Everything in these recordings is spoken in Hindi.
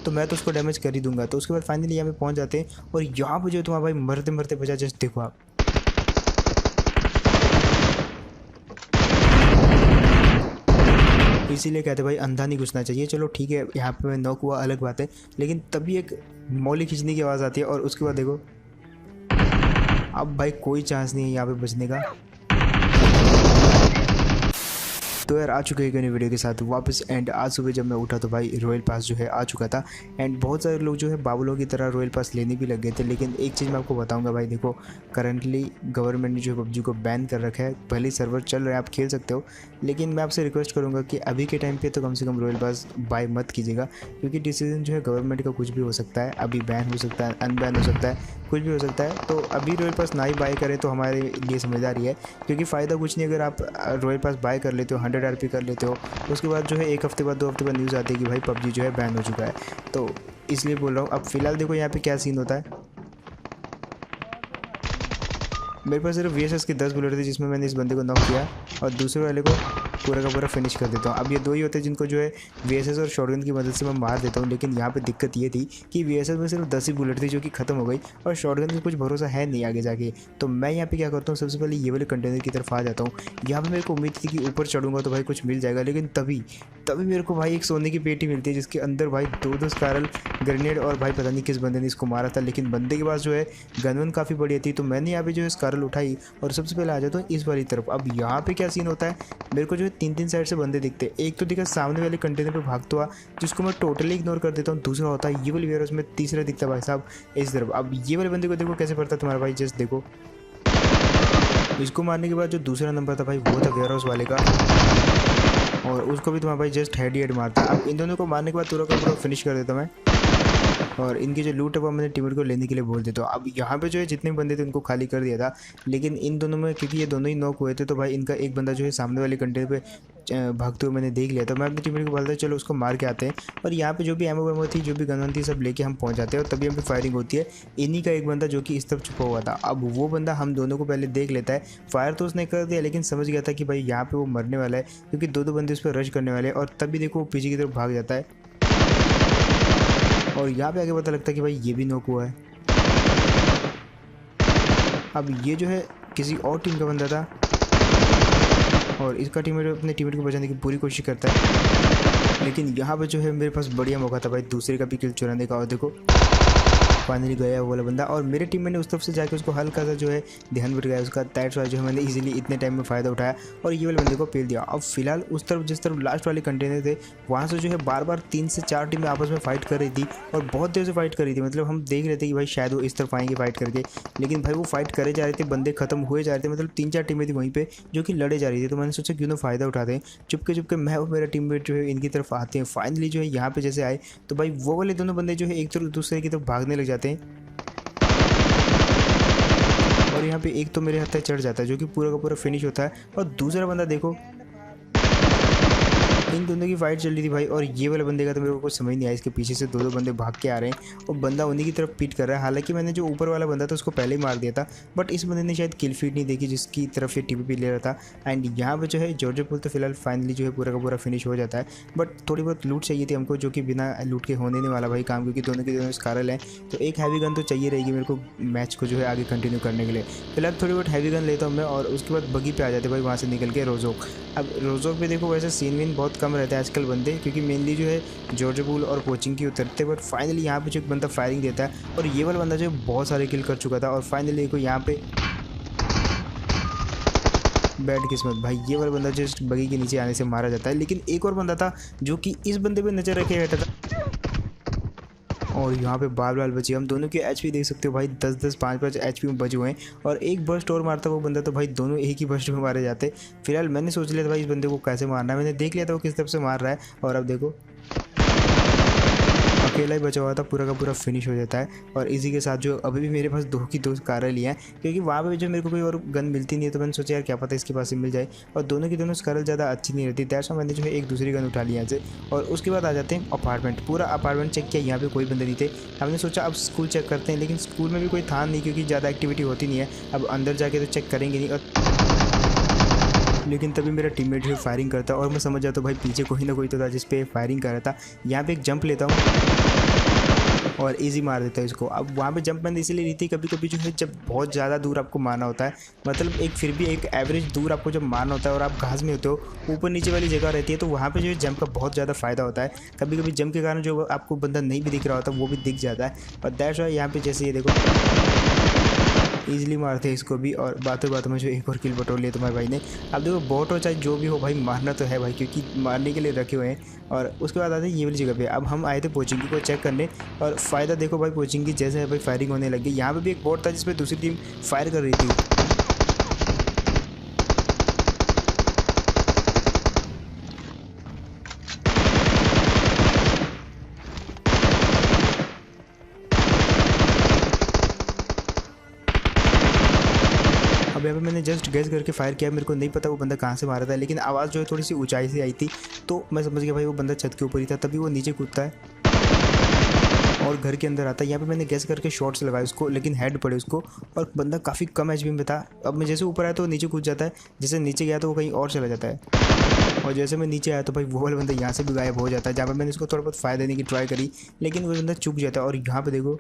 तो मैं तो उसको डैमेज कर ही दूंगा। तो उसके बाद फाइनली यहाँ पे पहुँच जाते हैं और यहाँ पे जो है तुम्हारा भाई मरते मरते बचा। जस्ट देखो आप, इसीलिए कहते भाई अंधा नहीं घुसना चाहिए। चलो ठीक है, यहाँ पे मैं नॉक हुआ अलग बात है, लेकिन तभी एक मौली खींचने की आवाज़ आती है और उसके बाद देखो अब भाई कोई चांस नहीं है यहाँ पे बचने का। तो यार आ चुके हैं नई वीडियो के साथ वापस। एंड आज सुबह जब मैं उठा तो भाई रॉयल पास जो है आ चुका था। एंड बहुत सारे लोग जो है बाबुलों की तरह रॉयल पास लेने भी लग गए थे। लेकिन एक चीज़ मैं आपको बताऊंगा भाई, देखो करंटली गवर्नमेंट ने जो है पबजी को बैन कर रखा है। भले सर्वर चल रहा है, आप खेल सकते हो, लेकिन मैं आपसे रिक्वेस्ट करूँगा कि अभी के टाइम पर तो कम से कम रॉयल पास बाय मत कीजिएगा, क्योंकि डिसीजन जो है गवर्नमेंट का कुछ भी हो सकता है। अभी बैन हो सकता है, अनबैन हो सकता है, कुछ भी हो सकता है। तो अभी रॉयल पास ना ही बाय करें तो हमारे लिए समझदारी है, क्योंकि फ़ायदा कुछ नहीं। अगर आप रॉयल पास बाय कर लेते हो, 100 RP कर लेते हो, उसके बाद जो है एक हफ्ते बाद 2 हफ्ते बाद न्यूज़ आती है कि भाई पबजी जो है बैन हो चुका है। तो इसलिए बोल रहा हूँ। अब फिलहाल देखो यहाँ पे क्या सीन होता है। मेरे पास सिर्फ VSS के 10 बुलेट थे, जिसमें मैंने इस बंदे को नॉक किया और दूसरे वाले को पूरा का पूरा फिनिश कर देता हूँ। अब ये दो ही होते हैं जिनको जो है VSS और शॉटगन की मदद से मैं मार देता हूँ। लेकिन यहाँ पे दिक्कत ये थी कि VSS में सिर्फ 10 ही बुलेट थी जो कि ख़त्म हो गई, और शॉटगन का कुछ भरोसा है नहीं आगे जाके। तो मैं यहाँ पे क्या करता हूँ, सबसे पहले ये वाले कंटेनर की तरफ आ जाता हूँ। यहाँ पे मेरे को उम्मीद थी कि ऊपर चढ़ूँगा तो भाई कुछ मिल जाएगा, लेकिन तभी मेरे को भाई एक सोने की पेटी मिलती है, जिसके अंदर भाई 2 स्कारल ग्रेनेड, और भाई पता नहीं किस बंदे ने इसको मारा था। लेकिन बंदे के पास जो है गन काफ़ी बढ़िया थी। तो मैंने यहाँ पे जो है स्कारल उठाई और सबसे पहले आ जाता हूँ इस वाली तरफ। अब यहाँ पे क्या सीन होता है, मेरे को जो है 3 साइड से बंदे दिखते हैं। एक तो दिखा सामने वाले कंटेनर पे भागता हुआ, जिसको मैं टोटली इग्नोर कर देता हूँ। दूसरा होता है ये वाली वेयरहाउस में, तीसरा दिखता है भाई साहब इस तरफ। अब ये वाले बंदे को देखो कैसे पड़ता है तुम्हारा भाई, जस्ट देखो। इसको मारने के बाद जो दूसरा नंबर था भाई वो था वेयरहाउस वाले का, और उसको भी तुम्हारा भाई जस्ट हेड मारता। अब इन दोनों को मारने के बाद पूरा का पूरा फिनिश कर देता मैं, और इनकी जो लूट है वो मैंने टीममेट को लेने के लिए बोल देता हूँ। अब यहाँ पे जो है जितने बंदे थे उनको खाली कर दिया था, लेकिन इन दोनों में क्योंकि ये दोनों ही नॉक हुए थे, तो भाई इनका एक बंदा जो है सामने वाले कंटेनर पे भागते हुए मैंने देख लिया। तो मैं अपनी टीममेट को बोलता चलो उसको मार के आते हैं। और यहाँ पे जो भी एमओ वेमो थी, जो भी गन थी, सब लेके हम पहुँच जाते हैं, और तभी हम पे फायरिंग होती है। इन्हीं का एक बंदा जो कि इस तरफ छुपा हुआ था, अब वो बंदा हम दोनों को पहले देख लेता है। फायर तो उसने कर दिया, लेकिन समझ गया था कि भाई यहाँ पर वो मरने वाला है, क्योंकि 2 बंदे उस पर रश करने वाले हैं। और तभी देखो वो पीछे की तरफ भाग जाता है, और यहाँ पे आगे पता लगता है कि भाई ये भी नॉक हुआ है। अब ये जो है किसी और टीम का बंदा था, और इसका टीममेट अपने टीममेट को बचाने की पूरी कोशिश करता है। लेकिन यहाँ पे जो है मेरे पास बढ़िया मौका था भाई दूसरे का भी किल चुराने का, और देखो फाइनली गया वो वाला बंदा। और मेरे टीम ने उस तरफ से जाकर उसको हल्का सा जो है ध्यान बढ़ गया उसका। दैट्स वाई जो है मैंने इजीली इतने टाइम में फ़ायदा उठाया और ये वाले बंदे को पेल दिया। अब फिलहाल उस तरफ जिस तरफ लास्ट वाले कंटेनर थे, वहाँ से जो है बार बार 3 से 4 टीमें आपस में फाइट कर रही थी, और बहुत देर से फाइट कर रही थी। मतलब हम देख रहे थे कि भाई शायद वो इस तरफ आएंगे फाइट करके, लेकिन भाई वो फाइट करे जा रहे थे, बंदे खत्म हुए जा रहे थे। मतलब 3-4 टीमें थी वहीं पर जो कि लड़े जा रही थी। तो मैंने सोचा क्यों ना फ़ायदा उठाते हैं। चुपके मैं और मेरा टीममेट जो है इनकी तरफ आते हैं। फाइनली जो है यहाँ पे जैसे आए तो भाई वो वाले दोनों बंदे जो है एक तरफ दूसरे की तरफ भागने लग जाते हैं, और यहाँ पे एक तो मेरे हाथ तक चढ़ जाता है जो कि पूरा का पूरा फिनिश होता है। और दूसरा बंदा देखो, इन दोनों की फाइट चल रही थी भाई, और ये वाले बंदे का तो मेरे को कुछ समझ नहीं आया। इसके पीछे से 2 बंदे भाग के आ रहे हैं और बंदा उन्हीं की तरफ पीट कर रहा है। हालांकि मैंने जो ऊपर वाला बंदा था उसको पहले ही मार दिया था, बट इस बंदे ने शायद किल फीड नहीं देखी जिसकी तरफ ये TPP ले रहा था। एंड यहाँ पे जो है जॉर्जिया पुल तो फिलहाल फाइनली जो है पूरा का पूरा फिनिश हो जाता है। बट थोड़ी बहुत लूट चाहिए थी हमको, जो कि बिना लूट के होने नहीं वाला भाई काम, क्योंकि दोनों के दोनों स्कारल हैं। तो एक हैवी गन तो चाहिए रहेगी मेरे को मैच को जो है आगे कंटिन्यू करने के लिए। फिलहाल थोड़ी बहुत हैवी गन लेता हूँ मैं, और उसके बाद बगी पे आ जाते भाई वहाँ से निकल के रोजोक। अब रोजोक पे देखो वैसे सीन विन बहुत कम रहता है आजकल बंदे, क्योंकि मेनली जो है जॉर्जिया पुल और कोचिंग की उतरते। बट फाइनली यहाँ पे जो एक बंदा फायरिंग देता है, और ये वाला बंदा जो बहुत सारे किल कर चुका था। और फाइनली को यहाँ पे बैड किस्मत भाई, ये वाला बंदा जस्ट बगी के नीचे आने से मारा जाता है। लेकिन एक और बंदा था जो कि इस बंदे पे नज़र रखे बैठा था, और यहाँ पे बाल बचे। हम दोनों के HP देख सकते हो भाई, 10-10 5-5 HP में बचे हुए हैं। और एक बर्स्ट और मारता वो बंदा तो भाई दोनों एक ही बर्स्ट में मारे जाते। फिलहाल मैंने सोच लिया था भाई इस बंदे को कैसे मारना है, मैंने देख लिया था वो किस तरफ से मार रहा है, और अब देखो अकेला ही बचा हुआ था, पूरा का पूरा फिनिश हो जाता है। और इसी के साथ जो अभी भी मेरे पास 2 की 2 कारें लिए हैं, क्योंकि वहाँ पे जो मेरे को कोई और गन मिलती नहीं है। तो मैंने सोचा यार क्या पता इसके पास ही मिल जाए, और दोनों की दोनों स्कारल ज़्यादा अच्छी नहीं रहती। दैट्स मैंने जो है एक दूसरी गन उठा ली यहाँ से। और उसके बाद आ जाते हैं अपार्टमेंट। पूरा अपार्टमेंट चेक किया, यहाँ पे कोई बंदे नहीं थे। हमने सोचा अब स्कूल चेक करते हैं, लेकिन स्कूल में भी कोई था नहीं, क्योंकि ज़्यादा एक्टिविटी होती नहीं है। अब अंदर जाके तो चेक करेंगे नहीं। लेकिन तभी मेरा टीममेट जो फायरिंग करता, और मैं समझ जाता हूँ भाई पीछे कोई ना कोई तो था जिस पे फायरिंग कर रहा था। यहाँ पे एक जंप लेता हूँ, और इजी मार देता है इसको। अब वहाँ पे जंप मैंने इसीलिए ली थी, कभी कभी जो है जब बहुत ज़्यादा दूर आपको मारना होता है, मतलब एक फिर भी एक एवरेज दूर आपको जब मारना होता है और आप घास में होते हो, ऊपर नीचे वाली जगह रहती है, तो वहाँ पे जो है जंप का बहुत ज़्यादा फ़ायदा होता है। कभी कभी जंप के कारण जो आपको बंदा नहीं भी दिख रहा होता वो भी दिख जाता है। और दैट्स व्हाई यहाँ पे जैसे ये देखो ईजिली मारते हैं इसको भी, और बातों बातों में जो एक और किल बटोर लिया तुम्हारे भाई ने। अब देखो बॉट हो चाहे जो भी हो भाई, मारना तो है भाई, क्योंकि मारने के लिए रखे हुए हैं। और उसके बाद आते हैं ये वाली जगह पे। अब हम आए थे पोचिंगी को चेक करने, और फ़ायदा देखो भाई पोचिंगी जैसे है भाई फायरिंग होने लगी। यहाँ पे भी एक बॉट था जिसपे दूसरी टीम फायर कर रही थी। अब यहाँ पे मैंने जस्ट गेस करके फायर किया, मेरे को नहीं पता वो बंदा कहाँ से मारा था, लेकिन आवाज़ जो है थोड़ी सी ऊंचाई से आई थी, तो मैं समझ गया भाई वो बंदा छत के ऊपर ही था। तभी वो नीचे कूदता है और घर के अंदर आता है। यहाँ पे मैंने गैस करके शॉट्स लगाए उसको, लेकिन हेड पड़े उसको, और बंदा काफ़ी कम एचपी में था। अब मैं जैसे ऊपर आया तो वो नीचे कूद जाता है, जैसे नीचे गया तो वो कहीं और चला जाता है, और जैसे मैं नीचे आया तो भाई वो वाला बंदा यहाँ से भी गायब हो जाता है। जहाँ पर मैंने इसको थोड़ा बहुत फ़ायदा देने की ट्राई करी, लेकिन वो बंदा चुक जाता है। और यहाँ पर देखो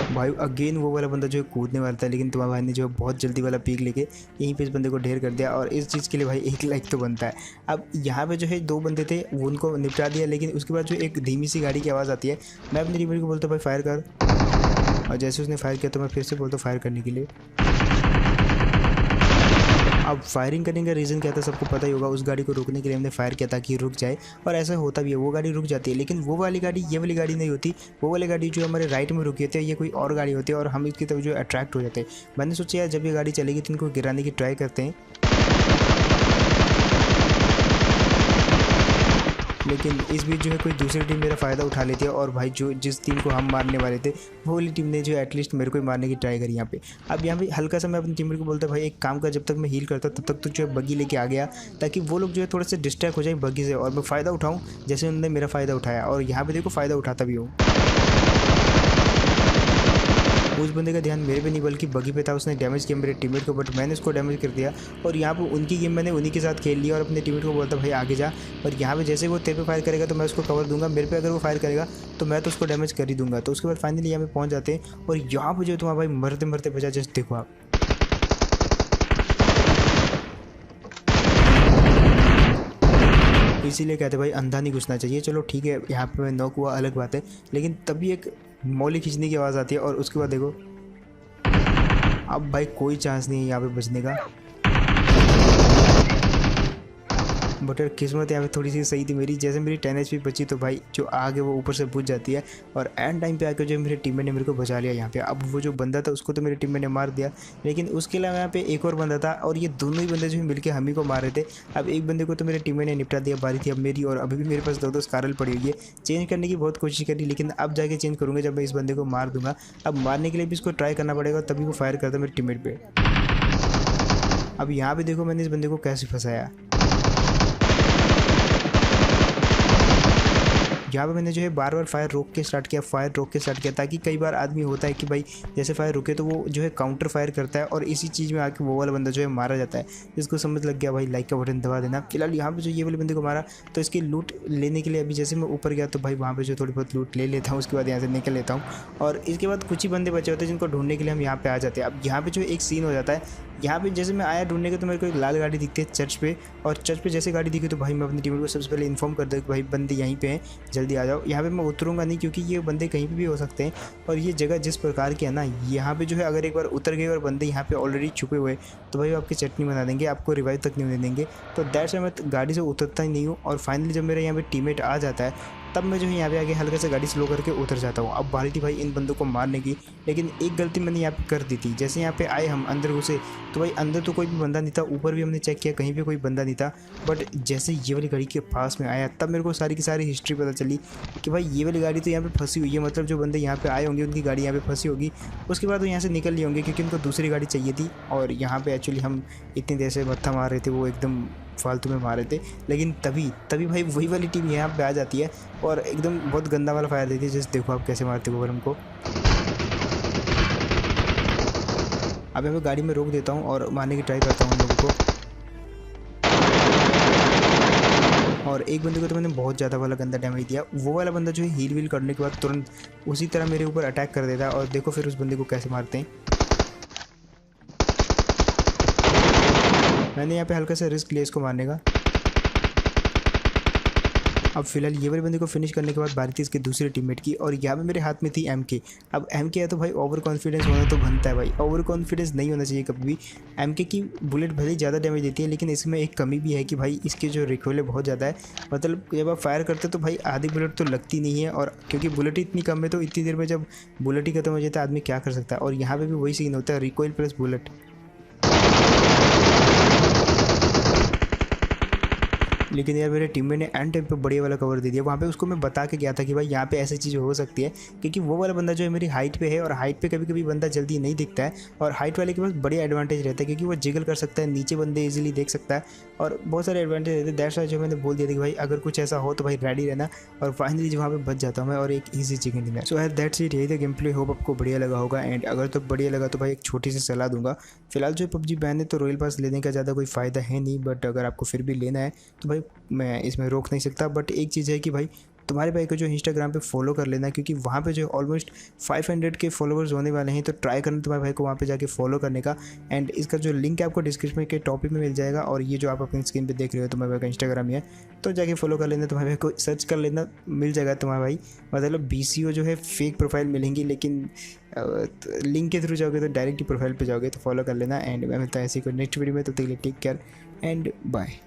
भाई अगेन वो वाला बंदा जो है कूदने वाला था, लेकिन तुम्हारे भाई ने जो है बहुत जल्दी वाला पीक लेके यहीं पे इस बंदे को ढेर कर दिया, और इस चीज़ के लिए भाई 1 लाइक तो बनता है। अब यहाँ पे जो है 2 बंदे थे, वो उनको निपटा दिया, लेकिन उसके बाद जो एक धीमी सी गाड़ी की आवाज़ आती है। मैं अपने टीममेट को बोलता भाई फायर कर, और जैसे उसने फायर किया तो मैं फिर से बोलता फायर करने के लिए। अब फायरिंग करने का रीज़न क्या था सबको पता ही होगा। उस गाड़ी को रोकने के लिए हमने फायर किया ताकि रुक जाए, और ऐसा होता भी है, वो गाड़ी रुक जाती है। लेकिन वो वाली गाड़ी ये वाली गाड़ी नहीं होती, वो वाली गाड़ी जो हमारे राइट में रुकी होती है, ये कोई और गाड़ी होती है, और हम इसकी तरफ जो अट्रैक्ट हो जाते हैं। मैंने सोचा यार जब ये गाड़ी चलेगी तो इनको गिराने की ट्राई करते हैं, लेकिन इस बीच जो है कोई दूसरी टीम मेरा फ़ायदा उठा लेती है, और भाई जो जिस टीम को हम मारने वाले थे वो वाली टीम ने जो एटलीस्ट मेरे को ही मारने की ट्राई करी यहाँ पे। अब यहाँ पे हल्का सा मैं अपनी टीम को बोलता भाई एक काम कर, जब तक मैं हील करता तब तक तो जो है बग्गी लेके आ गया, ताकि वो लोग जो है थोड़े से डिस्ट्रैक्ट हो जाए बग्गी से, और मैं फ़ायदा उठाऊँ जैसे उन्होंने मेरा फ़ायदा उठाया। और यहाँ पर देखो फ़ायदा उठाता भी हूँ। उस बंदे का ध्यान मेरे पे नहीं बल्कि बगी पे था, उसने डैमेज किया मेरे टीममेट को, बट मैंने उसको डैमेज कर दिया। और यहाँ पे उनकी गेम मैंने उन्हीं के साथ खेल लिया, और अपने टीममेट को बोलता भाई आगे जा। और यहाँ पे जैसे वो तेरे पे फायर करेगा तो मैं उसको कवर दूंगा, मेरे पे अगर वो फायर करेगा तो मैं तो उसको डैमेज कर ही दूंगा। तो उसके बाद फाइनली यहाँ पे पहुँच जाते हैं, और यहाँ पर जो तुम्हारा भाई मरते मरते बचा, जस्ट देखो आप। इसीलिए कहते भाई अंधा नहीं घुसना चाहिए। चलो ठीक है, यहाँ पे मैं नॉक हुआ अलग बात है, लेकिन तभी एक मौली खींचने की आवाज़ आती है, और उसके बाद देखो अब भाई कोई चांस नहीं है यहाँ पे बचने का। बट यार किस्मत यहाँ पे थोड़ी सी सही थी मेरी, जैसे मेरी 10 HP बची तो भाई जो आगे वो ऊपर से बुझ जाती है, और एंड टाइम पे आकर जो मेरे टीममेट ने मेरे को बचा लिया यहाँ पे। अब वो जो बंदा था उसको तो मेरे टीममेट ने मार दिया, लेकिन उसके अलावा यहाँ पे एक और बंदा था, और ये दोनों ही बंदे जो है मिलकर हम ही को मार रहे थे। अब एक बंदे को तो मेरे टीममेट ने निपटा दिया, बारी थी अब मेरी, और अभी भी मेरे पास 2 स्कारल पड़ी हुई है। चेंज करने की बहुत कोशिश करी, लेकिन अब जाके चेंज करूँगा जब मैं इस बंदे को मार दूंगा। अब मारने के लिए भी इसको ट्राई करना पड़ेगा, तभी वो फायर करता मेरे टीममेट पे। अब यहाँ पे देखो मैंने इस बंदे को कैसे फंसाया। यहाँ पे मैंने जो है बार बार फायर रोक के स्टार्ट किया, ताकि कई बार आदमी होता है कि भाई जैसे फायर रुके तो वो जो है काउंटर फायर करता है, और इसी चीज़ में आके वो वाला बंदा जो है मारा जाता है। इसको समझ लग गया भाई, लाइक का बटन दबा देना। फिलहाल यहाँ पे जो ये वाले बंदे को मारा, तो इसकी लूट लेने के लिए अभी जैसे मैं ऊपर गया तो भाई वहाँ पर जो थोड़ी बहुत लूट ले लेता हूँ, उसके बाद यहाँ से निकल लेता हूँ। और इसके बाद कुछ ही बंदे बचे होते हैं जिनको ढूंढने के लिए हम यहाँ पे आ जाते हैं। अब यहाँ पे जो एक सीन हो जाता है, यहाँ पे जैसे मैं आया ढूंढने के तो मेरे को एक लाल गाड़ी दिखती है चर्च पे, और चर्च पे जैसे गाड़ी दिखी तो भाई मैं अपनी टीम को सबसे पहले इन्फॉर्म कर दूँ कि भाई बंदे यहीं पे हैं, जल्दी आ जाओ। यहाँ पे मैं उतरूँगा नहीं, क्योंकि ये बंदे कहीं पे भी हो सकते हैं, और ये जगह जिस प्रकार की है ना, यहाँ पे जो है अगर एक बार उतर गए और बंदे यहाँ पे ऑलरेडी छुपे हुए तो भाई आपकी चटनी बना देंगे, आपको रिवाइव तक नहीं होने देंगे। तो दैट्स वाई मैं गाड़ी से उतरता ही नहीं हूँ। और फाइनली जब मेरे यहाँ पे टीममेट आ जाता है तब मैं जो है यहाँ पे आगे हल्का से गाड़ी स्लो करके उतर जाता हूँ। अब बारी थी भाई इन बंदों को मारने की, लेकिन एक गलती मैंने यहाँ पे कर दी थी। जैसे यहाँ पे आए हम अंदर घुसे तो भाई अंदर तो कोई भी बंदा नहीं था, ऊपर भी हमने चेक किया कहीं पे कोई बंदा नहीं था। बट जैसे ये वाली गाड़ी के पास में आया तब मेरे को सारी की सारी हिस्ट्री पता चली कि भाई ये वाली गाड़ी तो यहाँ पे फंसी हुई है, मतलब जो बंदे यहाँ पे आए होंगे उनकी गाड़ी यहाँ पे फंसी होगी। उसके बाद वो यहाँ से निकल लिए होंगे क्योंकि उनको दूसरी गाड़ी चाहिए थी, और यहाँ पे एक्चुअली हम इतनी देर से मत्था मार रहे थे, वो एकदम फालतू में मारे थे। लेकिन तभी भाई वही वाली टीम यहाँ पे आ जाती है और एकदम बहुत गंदा वाला फायर देती है। जैसे देखो आप कैसे मारते हो हमको। अब मैं गाड़ी में रोक देता हूँ और मारने की ट्राई करता हूँ उन लोगों को, और एक बंदे को तो मैंने बहुत ज़्यादा वाला गंदा डैमेज दिया। वो वाला बंदा जो है हील वील करने के बाद तुरंत उसी तरह मेरे ऊपर अटैक कर देता है और देखो फिर उस बंदे को कैसे मारते हैं। मैंने यहाँ पे हल्का सा रिस्क लिया इसको मारने का। अब फिलहाल ये वाले बंदे को फिनिश करने के बाद बारी थी इसके दूसरे टीममेट की और यहाँ पे मेरे हाथ में थी MK। अब MK है तो भाई ओवर कॉन्फिडेंस होना तो बनता है भाई, ओवर कॉन्फिडेंस नहीं होना चाहिए कभी भी। MK की बुलेट भले ही ज़्यादा डैमेज देती है लेकिन इसमें एक कमी भी है कि भाई इसके जो रिकॉइल है बहुत ज़्यादा है। मतलब जब आप फायर करते तो भाई आधी बुलेट तो लगती नहीं है, और क्योंकि बुलेट इतनी कम है तो इतनी देर में जब बुलेट ही खत्म हो जाता है आदमी क्या कर सकता है। और यहाँ पर भी वही सीन होता है, रिकॉइल प्लस बुलेट। लेकिन यार मेरे टीममेट ने एंड टाइम पे बढ़िया वाला कवर दे दिया। वहाँ पे उसको मैं बता के गया था कि भाई यहाँ पे ऐसी चीज़ हो सकती है, क्योंकि वो वाला बंदा जो है मेरी हाइट पे है और हाइट पे कभी कभी बंदा जल्दी नहीं दिखता है, और हाइट वाले के पास बढ़िया एडवांटेज रहता है क्योंकि वो जिगल कर सकता है, नीचे बंदे इजीली देख सकता है और बहुत सारे एडवांटेज रहते हैं। दैट्स व्हाई जो मैंने बोल दिया था कि भाई अगर कुछ ऐसा हो तो भाई रेडी रहना, और फाइनली जो वहाँ पे बच जाता हूँ मैं और एक ईजी चिकन डिनर। सो यार दैट्स इट, यही था गेम प्ले। होप आपको बढ़िया लगा होगा, एंड अगर तो बढ़िया लगा तो भाई एक छोटी सी सलाह दूंगा। फिलहाल जो PUBG बैन है तो रॉयल पास लेने का ज़्यादा कोई फ़ायदा है नहीं, बट अगर आपको फिर भी लेना है तो भाई मैं इसमें रोक नहीं सकता। बट एक चीज़ है कि भाई तुम्हारे भाई को जो इंस्टाग्राम पे फॉलो कर लेना, क्योंकि वहाँ पे जो ऑलमोस्ट 500 के फॉलोअर्स होने वाले हैं, तो ट्राई करना तुम्हारे भाई को वहाँ पे जाके फॉलो करने का। एंड इसका जो लिंक है आपको डिस्क्रिप्शन के टॉपिक में मिल जाएगा, और ये जो आप अपनी स्क्रीन पे देख रहे हो तुम्हारे भाई का इंस्टाग्राम ही है, तो जाके फॉलो कर लेना। तुम्हारे भाई को सर्च कर लेना, मिल जाएगा तुम्हारा भाई। मतलब BCO जो है फेक प्रोफाइल मिलेंगी, लेकिन लिंक के थ्रू जाओगे तो डायरेक्ट ही प्रोफाइल पर जाओगे, तो फॉलो कर लेना। एंड मैं मिलता है ऐसी कोई नेक्स्ट वीडियो में, तो तब तक के लिए टेक केयर एंड बाय।